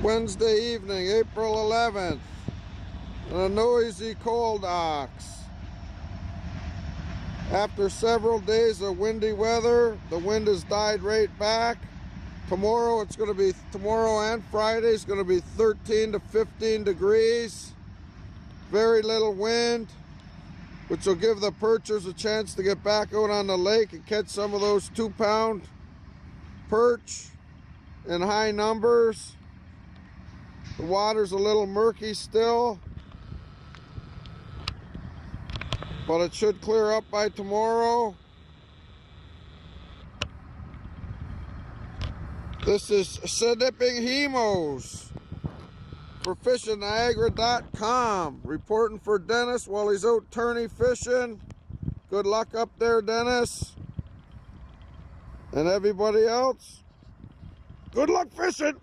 Wednesday evening, April 11th, in a noisy coal docks. After several days of windy weather, the wind has died right back. Tomorrow and Friday is going to be 13 to 15 degrees. Very little wind, which will give the perchers a chance to get back out on the lake and catch some of those 2-pound perch in high numbers. The water's a little murky still, but it should clear up by tomorrow. This is Snipping Hemos for FishingNiagara.com, reporting for Dennis while he's out tourney fishing. Good luck up there, Dennis. And everybody else, good luck fishing.